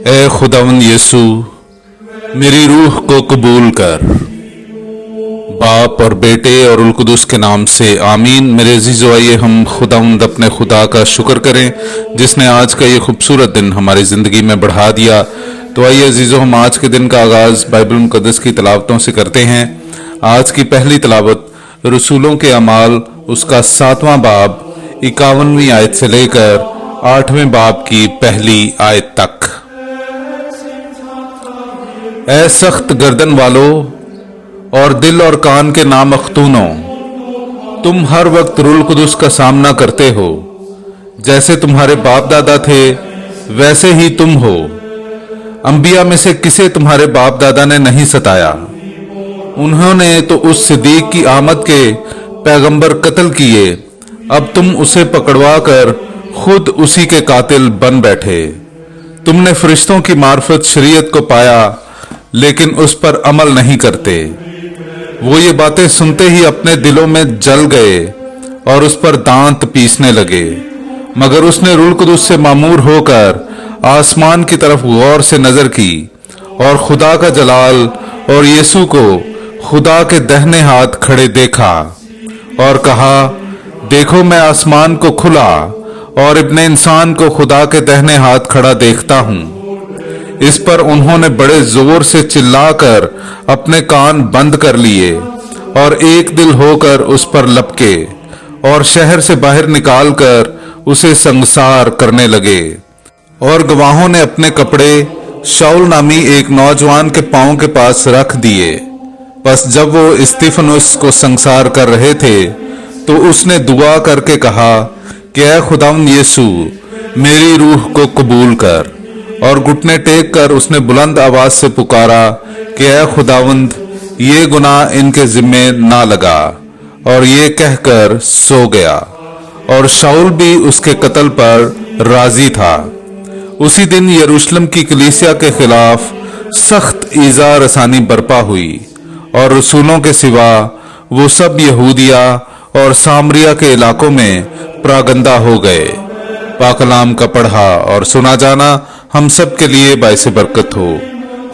اے خداوند یسوع، میری روح کو قبول کر۔ باپ اور بیٹے اور القدس کے نام سے آمین۔ میرے عزیزو، آئیے ہم خداوند اپنے خدا کا شکر کریں جس نے آج کا یہ خوبصورت دن ہماری زندگی میں بڑھا دیا۔ تو آئیے عزیزو، ہم آج کے دن کا آغاز بائبل مقدس کی تلاوتوں سے کرتے ہیں۔ آج کی پہلی تلاوت رسولوں کے اعمال اس کا 7واں باب 51ویں آیت سے لے کر 8ویں باب کی پہلی آیت تک۔ اے سخت گردن والو اور دل اور کان کے نامختونوں، تم ہر وقت روح القدس کا سامنا کرتے ہو۔ جیسے تمہارے باپ دادا تھے ویسے ہی تم ہو۔ انبیاء میں سے کسے تمہارے باپ دادا نے نہیں ستایا؟ انہوں نے تو اس صدیق کی آمد کے پیغمبر قتل کیے، اب تم اسے پکڑوا کر خود اسی کے قاتل بن بیٹھے۔ تم نے فرشتوں کی معرفت شریعت کو پایا لیکن اس پر عمل نہیں کرتے۔ وہ یہ باتیں سنتے ہی اپنے دلوں میں جل گئے اور اس پر دانت پیسنے لگے۔ مگر اس نے روح القدس سے معمور ہو کر آسمان کی طرف غور سے نظر کی اور خدا کا جلال اور یسوع کو خدا کے دہنے ہاتھ کھڑے دیکھا اور کہا، دیکھو میں آسمان کو کھلا اور ابن انسان کو خدا کے دہنے ہاتھ کھڑا دیکھتا ہوں۔ اس پر انہوں نے بڑے زور سے چلا کر اپنے کان بند کر لیے اور ایک دل ہو کر اس پر لپکے اور شہر سے باہر نکال کر اسے سنگسار کرنے لگے۔ اور گواہوں نے اپنے کپڑے شاؤل نامی ایک نوجوان کے پاؤں کے پاس رکھ دیے۔ پس جب وہ استفانوس کو سنگسار کر رہے تھے تو اس نے دعا کر کے کہا کہ اے خداوند یسوع، میری روح کو قبول کر۔ اور گھٹنے ٹیک کر اس نے بلند آواز سے پکارا کہ اے خداوند، یہ گناہ ان کے ذمے نہ لگا، اور یہ کہہ کر سو گیا۔ اور شاؤل بھی اس کے قتل پر راضی تھا۔ اسی دن یروشلم کی کلیسیا کے خلاف سخت ایذا رسانی برپا ہوئی، اور رسولوں کے سوا وہ سب یہودیہ اور سامریہ کے علاقوں میں پراگندہ ہو گئے۔ پاک کلام کا پڑھا اور سنا جانا ہم سب کے لیے باعث برکت ہو۔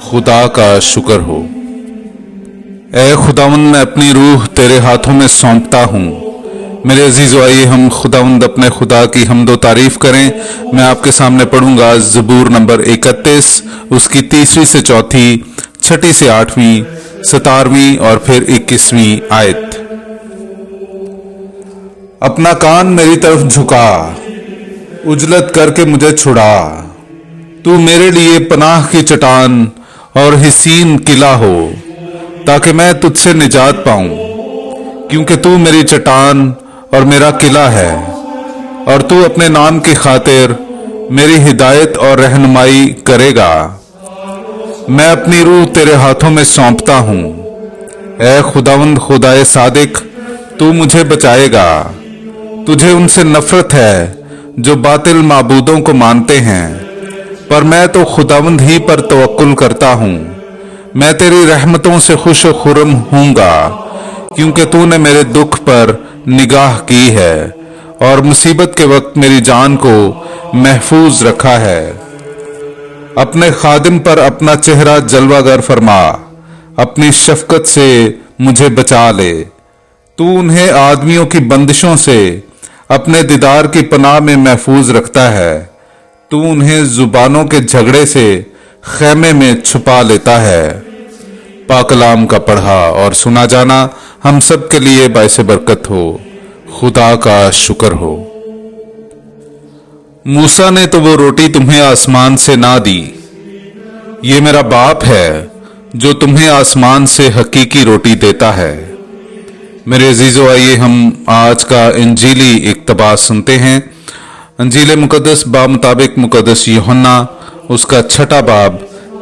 خدا کا شکر ہو۔ اے خداوند، میں اپنی روح تیرے ہاتھوں میں سونپتا ہوں۔ میرے عزیزو، آئیے ہم خداوند اپنے خدا کی حمد و تعریف کریں۔ میں آپ کے سامنے پڑھوں گا زبور نمبر 31، اس کی 3 سے 4، 6 سے 8، 17 اور پھر 21 آیت۔ اپنا کان میری طرف جھکا، اجلت کر کے مجھے چھڑا۔ تو میرے لیے پناہ کی چٹان اور حصین قلعہ ہو، تاکہ میں تجھ سے نجات پاؤں، کیونکہ تو میری چٹان اور میرا قلعہ ہے، اور تو اپنے نام کی خاطر میری ہدایت اور رہنمائی کرے گا۔ میں اپنی روح تیرے ہاتھوں میں سونپتا ہوں۔ اے خداوند خدائے صادق، تو مجھے بچائے گا۔ تجھے ان سے نفرت ہے جو باطل معبودوں کو مانتے ہیں، پر میں تو خداوند ہی پر توکل کرتا ہوں۔ میں تیری رحمتوں سے خوش و خرم ہوں گا، کیونکہ تو نے میرے دکھ پر نگاہ کی ہے اور مصیبت کے وقت میری جان کو محفوظ رکھا ہے۔ اپنے خادم پر اپنا چہرہ جلوہ گر فرما، اپنی شفقت سے مجھے بچا لے۔ تو انہیں آدمیوں کی بندشوں سے اپنے دیدار کی پناہ میں محفوظ رکھتا ہے۔ تو انہیں زبانوں کے جھگڑے سے خیمے میں چھپا لیتا ہے۔ پاک کلام کا پڑھا اور سنا جانا ہم سب کے لیے باعث برکت ہو۔ خدا کا شکر ہو۔ موسیٰ نے تو وہ روٹی تمہیں آسمان سے نہ دی، یہ میرا باپ ہے جو تمہیں آسمان سے حقیقی روٹی دیتا ہے۔ میرے عزیزو، آئیے ہم آج کا انجیلی اقتباس سنتے ہیں۔ انجیل مقدس بمطابق مقدس یوحنا اس کا 6 باب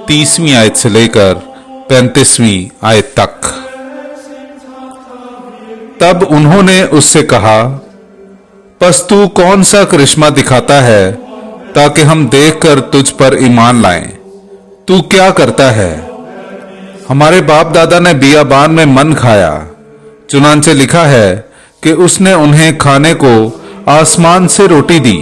30 آیت سے لے کر 35 آیت تک۔ تب انہوں نے اس سے کہا، پس تو کون سا کرشمہ دکھاتا ہے تاکہ ہم دیکھ کر تجھ پر ایمان لائیں؟ تو کیا کرتا ہے؟ ہمارے باپ دادا نے بیابان میں من کھایا، چنانچہ لکھا ہے کہ اس نے انہیں کھانے کو آسمان سے روٹی دی۔